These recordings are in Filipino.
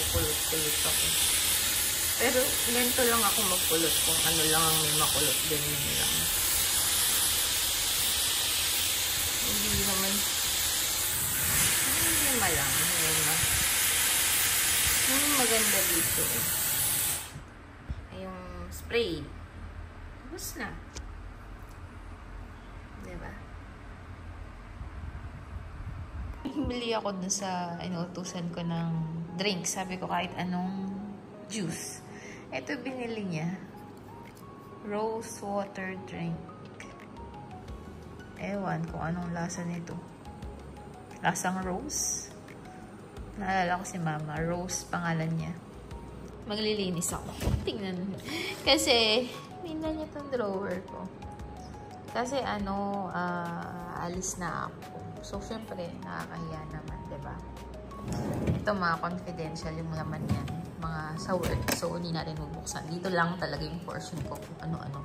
pupulot-pulot ako. Pero ganito lang ako magpulot kung ano lang ang may makulot, ganyan lang. Hindi naman malang. Yung maganda dito ay yung spray. Tapos na. Diba? Bili ako dun sa inuutusan ko ng drink. Sabi ko kahit anong juice. Ito binili niya. Rose water drink. Ewan kung anong lasa nito. Lasang rose. Naalala ko si Mama. Rose pangalan niya. Maglilinis ako. Tingnan. Kasi, tingnan niya itong drawer ko. Kasi alis na ako. So, syempre, nakakahiya naman, diba? Ito mga confidential yung laman yan. Mga sa work. So, hindi natin bubuksan. Dito lang talaga yung portion ko. Ano-ano.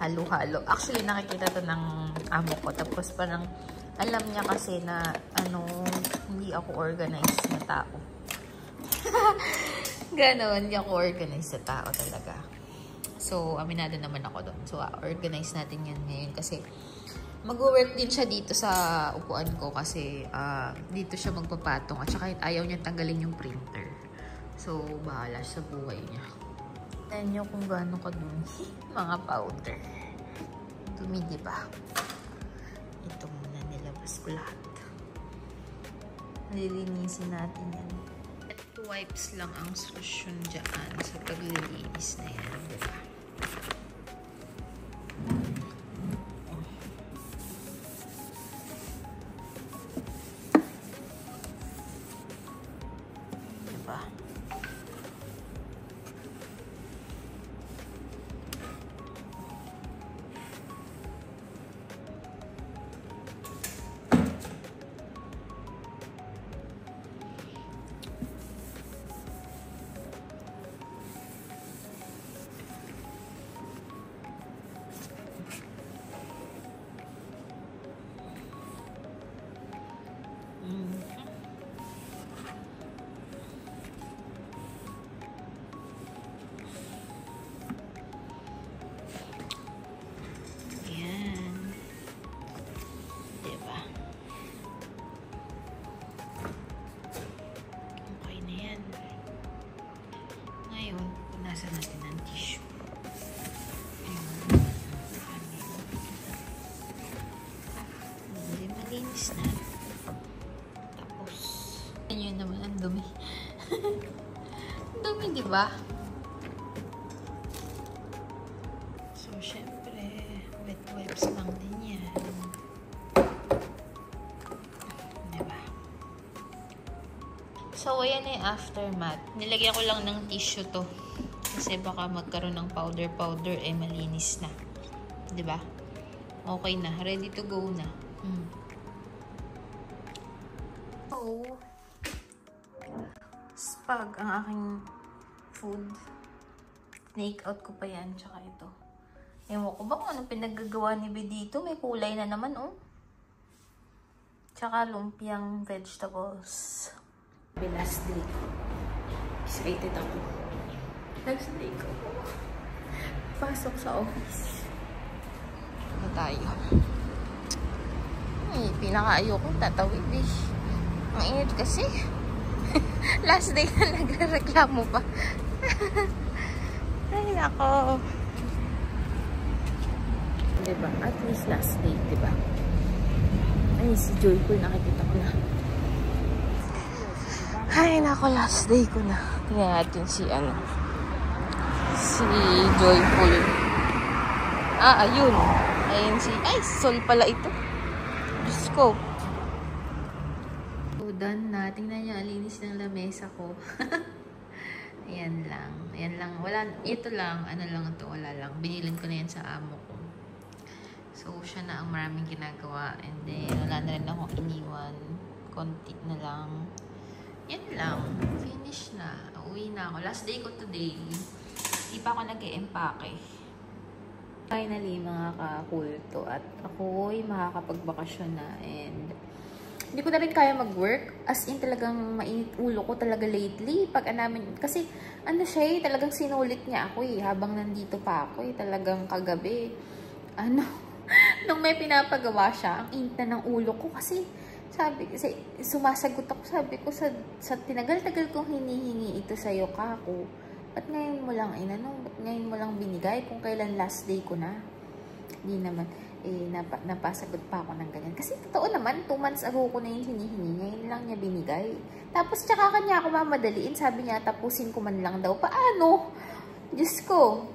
Halo-halo. Actually, nakikita to ng amo ko. Tapos parang, alam niya kasi na, hindi ako organized na tao. Ganon, hindi ako organized na tao talaga. So, aminado naman ako doon. So, organize natin yan ngayon kasi mag-work din siya dito sa upuan ko kasi dito siya magpapatong at saka ayaw niya tanggalin yung printer. So, bahala sa buhay niya. Tignan niyo kung gaano kadumi mga powder. Dumi, diba? Ito muna, nilabas ko lahat. Lilinisin natin yan. At wipes lang ang solusyon dyan sa paglilinis na yan, diba? Diba? Punasan natin ng tissue. Ayun. Malinis na. Tapos, yun naman ang dumi. Dumi, diba? So, syempre, wet wipes lang din yan. Diba? So, ayan yung aftermath. Nilagyan ko lang ng tissue to. Kasi baka magkaroon ng powder, malinis na. Diba? Okay na. Ready to go na. So, spag ang aking food. Take out ko pa yan. Tsaka ito. Ewan ko ba kung anong pinaggagawa ni B dito? May kulay na naman, oh. Tsaka lumpiang vegetables. Last day ko. Excited ako. Last day ko. Pasok sa office. Ano tayo? Ay, pinaka-ayoko. Tatawid eh. Ang init kasi. Last day na nagre-reklamo pa. Ay, nako. Diba? At least last day, diba? Ay, si Joy ko, nakikita ko na. Ay, nako, last day ko na. Tingnan natin si Joyful. Ayun. Ayun si... Ay, Sol pala ito. Diyos ko. So, done na. Tingnan niya, alinis ng lamesa ko. Ayan lang. Ayan lang. Wala, ito lang. Ano lang ito. Wala lang. Binilin ko na yan sa amo ko. So, siya na ang maraming ginagawa. And then, wala na rin akong iniwan. Konti na lang. Yan lang. Finish na. Uwi na ako. Last day ko today. Di pa ako nag-e-empake. Finally, mga kakulto. At ako'y makakapagbakasyon na. And hindi ko na rin kaya mag-work. As in, talagang mainit ulo ko talaga lately. Pag namin, kasi ano siya talagang sinulit niya ako habang nandito pa ako talagang kagabi. Nung may pinapagawa siya, ang init na ng ulo ko kasi sumasagot ako, sabi ko sa tinagal-tagal kong hinihingi ito sa'yo, kako. Ba't ngayon mo lang, ba't ngayon mo lang binigay kung kailan last day ko na? Hindi naman. Napasagot pa ako ng ganyan. Kasi totoo naman, 2 months ago ko na yung hinihingi. Ngayon lang niya binigay. Tapos tsaka kanya ako mamadaliin. Sabi niya, tapusin ko man lang daw. Paano? Diyos ko.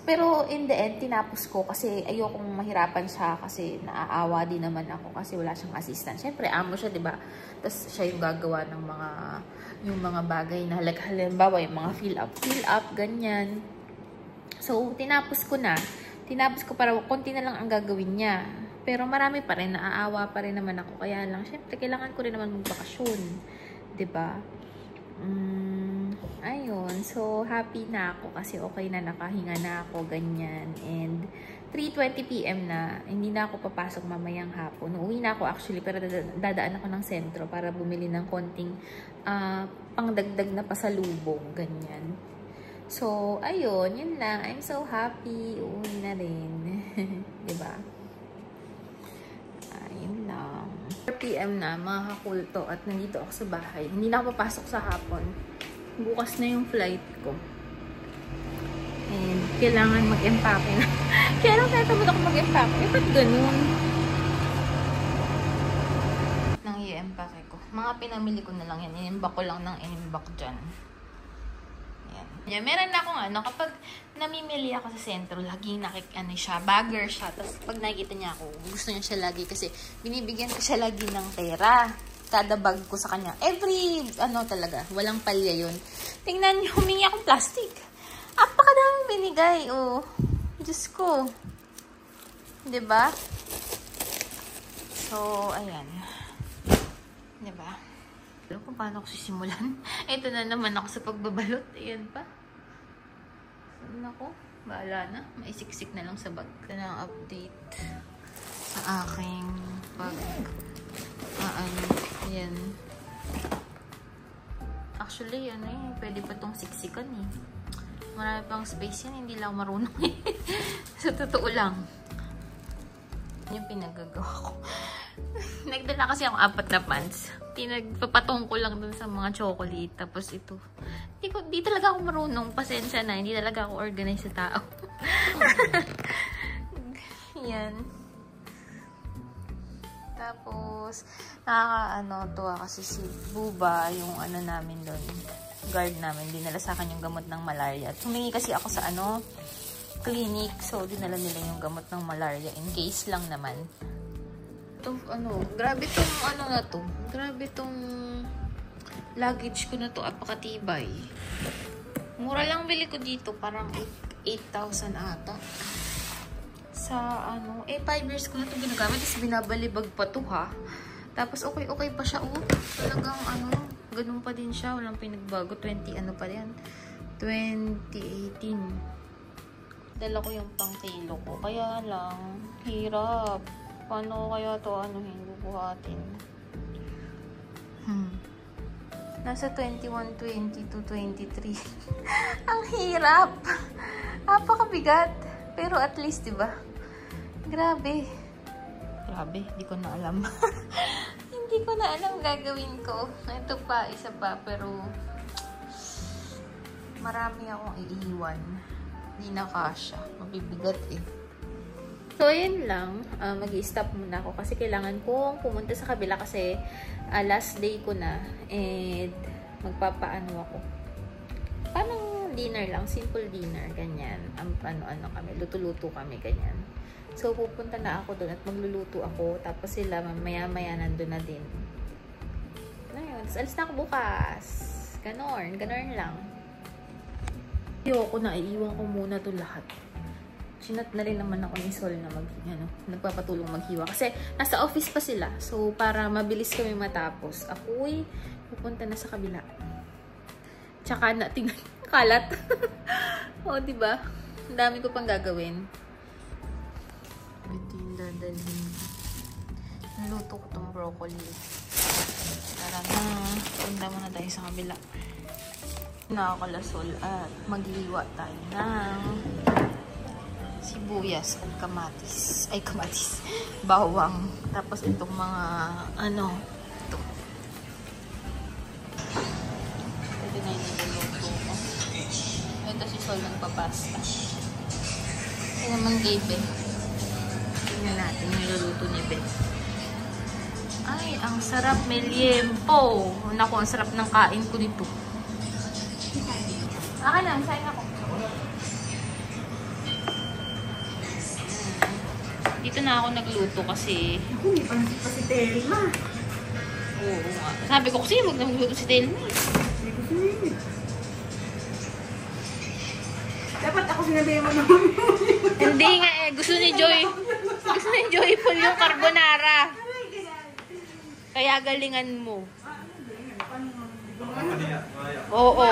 Pero in the end, tinapos ko kasi ayokong mahirapan siya kasi naaawa din naman ako kasi wala siyang assistant. Siyempre, amo siya, diba? Tapos siya yung gagawa ng yung mga bagay na halimbawa, yung mga fill up, ganyan. So, tinapos ko na. Tinapos ko para konti na lang ang gagawin niya. Pero marami pa rin, naaawa pa rin naman ako. Kaya lang, syempre, kailangan ko rin naman magbakasyon. Diba? Ayun. So, happy na ako kasi okay na, nakahinga na ako, ganyan. And, 3:20 PM na. Hindi na ako papasok mamayang hapon. Uwi na ako actually, pero dadaan ako ng sentro para bumili ng konting pangdagdag na pasalubong, ganyan. So, ayun, yun lang. I'm so happy. Uuwi na rin. Diba? Ayun lang. 4 PM na, mga kakulto. At nandito ako sa bahay. Hindi na ako papasok sa hapon. Bukas na yung flight ko. And, kailangan mag-empake na. Kaya lang tatamad ako mag-empake. Ba't ganun? Nang i-empake ko. Mga pinamili ko na lang yan. Inimbak ko lang ng inimbak dyan. Yeah, meron na akong kapag namimili ako sa sentro, lagi siya, bagger siya. Tapos pag nakikita niya ako, gusto niya siya lagi kasi binibigyan ko siya lagi ng pera. Kada bag ko sa kanya. Every, talaga, walang palya yun. Tingnan niyo, humingi akong plastic. Apakadaming binigay, oh. Diyos ko. Diba? So, ayan. Diba? Alam kung paano ako sisimulan. Ito na naman ako sa pagbabalot. Ayan pa. Nako, bahala na. Maisiksik na lang sa bag. Ito na ang update sa aking ayan. Actually, pwede pa itong siksikan eh. Marami pang space yan. Hindi lang marunong eh. Sa totoo lang. Yung pinagagawa ko. Nagdala kasi ako 4 na pants. Pinagpapatong ko lang dun sa mga chocolate. Tapos ito. Di talaga ako marunong. Pasensya na. Hindi talaga ako organized sa tao. Yan. Tapos, tuwa kasi si Buba, yung namin doon. Guard namin. Dinala sa akin yung gamot ng malaria. At humingi kasi ako sa clinic. So, dinala nila yung gamot ng malaria. In case lang naman. Grabe tong na to. Grabe tong luggage ko na to. Apakatibay. Mura lang bili ko dito. Parang 8,000 ata. Sa 5 years ko na to ginagamit. Tapos binabalibag pa to ha. Tapos okay pa siya. Talagang ganun pa din siya. Walang pinagbago. 20 pa yan. 2018. Dala ko yung pang-kilo ko. Kaya lang, hirap. Paano kaya ito bubuhatin? Nasa 21, 22, 23. Ang hirap! Apakabigat. Pero at least, diba? Grabe. Grabe, hindi ko na alam. Hindi ko na alam gagawin ko. Ito pa, isa pa. Pero, marami akong iiwan. Hindi na kasya. Mabibigat eh. So, yun lang. Mag-i-stop muna ako kasi kailangan kong pumunta sa kabila kasi last day ko na and magpapaano ako. Parang dinner lang. Simple dinner. Ganyan. Kami. Luto-luto kami. Ganyan. So, pupunta na ako doon at magluluto ako. Tapos sila maya-maya nandun na din. Ayun. Tapos alis na ako bukas. Ganon lang. Ayoko na. Iiwan ko muna to lahat. Sinat na rin naman ako ni Sol na nagpapatulong maghiwa. Kasi nasa office pa sila. So, para mabilis kami matapos. Ako'y pupunta na sa kabila. Tsaka tingnan, kalat. O, diba? Ang dami ko pang gagawin. Ito yung dadalhin. Naluto ko tong broccoli. Tara na. Punta muna tayo sa kabila. Nakakalasol at maghiwa tayo ng sibuyas at kamatis. Ay, kamatis. Bawang. Tapos itong mga ito. Pwede na yung niluluto ko. Ito si Sol nagpapasta. Ito naman kay Ben. Tingnan natin yung niluluto ni Ben. Ay, ang sarap. May liempo. Naku, ang sarap ng kain ko dito. Akin lang, sayin ako. Dito na ako nagluto kasi... Ako, may pansit pa si Telma. Oo nga. Sabi ko kasi huwag na magluto si Telma. Hindi ko sinunod. Dapat ako sinabihin mo naman. Hindi nga eh. Gusto ni Joy. Gusto ni Joy full yung carbonara. Kaya galingan mo. Oo.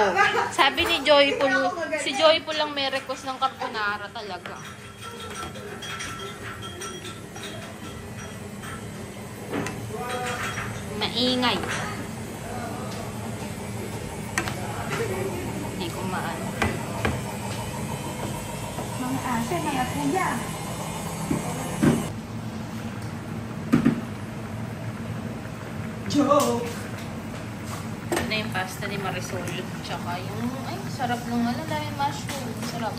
Sabi ni Joyful, si Joyful lang may request ng carbonara talaga. Maingay. Hindi ko maano. Mga asa, mga kuya. Joke! Na yung pasta ni Marisol. Tsaka yung, ay, sarap ng dahil mushroom. Sarap.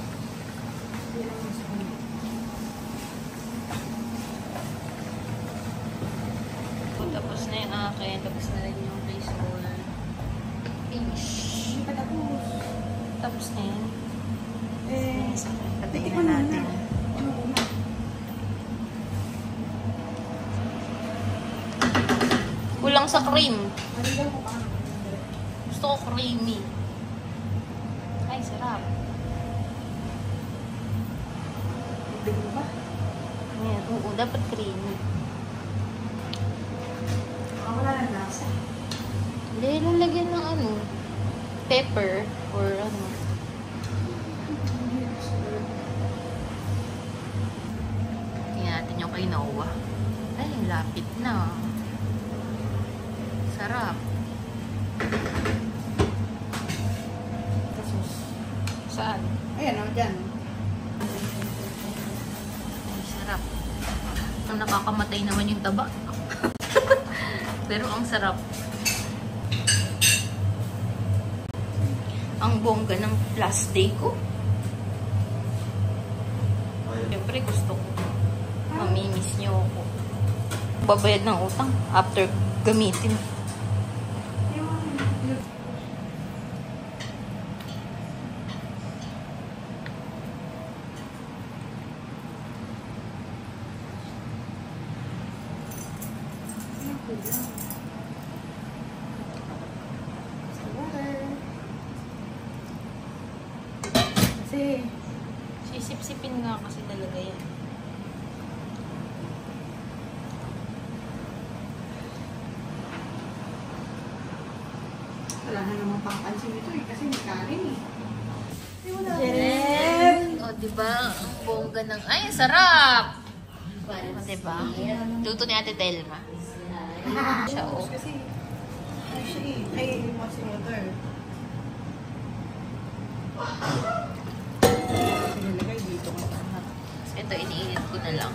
Tapos na yung akin. Tapos na rin yung Marisol. Finish. Hindi pa tapos. Tapos na yun. Patayin titikman na mo natin. Kulang sa cream. Gusto ko creamy. Ay, sarap. Ayan, oo, dapat creamy. Wala lang lasa. Hindi, lalagyan ng pepper or Tingnan natin yung quinoa. Ay, lapit na. Sarap. Saan? Ayan o, dyan. Ay, sarap. Ang nakakamatay naman yung taba. Pero ang sarap. Ang bongga ng last day ko. Siyempre gusto ko. Mamimiss niyo ako. Babayad ng utang after gamitin. Kasi, sisip-sipin nga kasi talaga yan. wala na naman papansin ito eh. Kasi may kanin eh. Yes! O, diba? Ang bongga ng... Ay, sarap! O, diba? Luto ni Ate Telma. Siya, o. Kasi, actually, ay, what's the water? Sinalagay dito ko. Ito, iniinit ko na lang.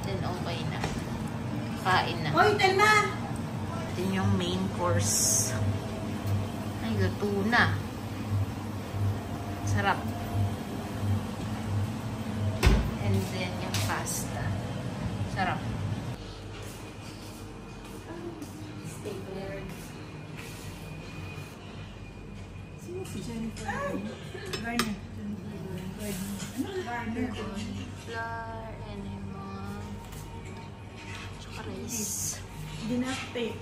Then, okay na. Kain na. Hoy, Telma! Ito yung main course. Ay, luto na. Sarap. And then, yung pasta. Sarap. Sino si Jennifer? Garner. Garner. Flour, and yung mga tsaka rice. Dinate.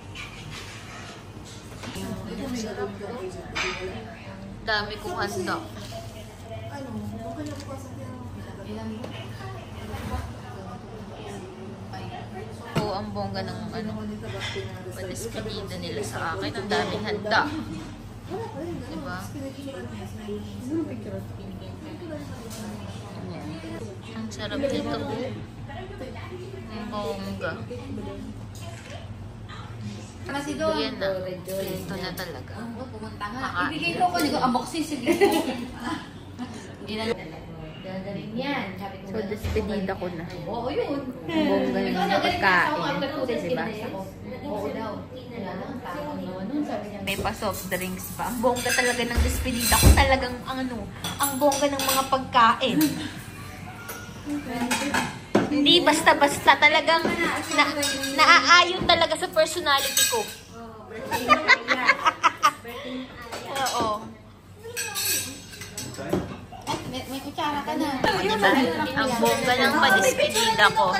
Yung sarap ko. Dami kong handa. Ano? Okay lang po sa Ilan ba? Oo, ang bongga ng padispedida nila sa akin. Ang daming handa. Diba? Ayan. Ang sarap nito. Ang bongga. Kasi doon. Yan na. Ito na talaga. Pumunta nga. Kakain. Ibigay ko ko. Hindi ko amoksin. Sige. Dadaling yan. So, despedida ko na. Oo, yun. Bongga ng mga pagkain. Diba? Oo daw. Wala lang ang tao naman nun. Sabi niya. May pa soft drinks pa. Ang bongga talaga ng despedida ko. Talagang ang bongga ng mga pagkain. Hindi basta-basta. Talagang naaayon talaga sa personality ko. Oo. May kutsara ka na. Diba? Ang bongga ng padespedida ko.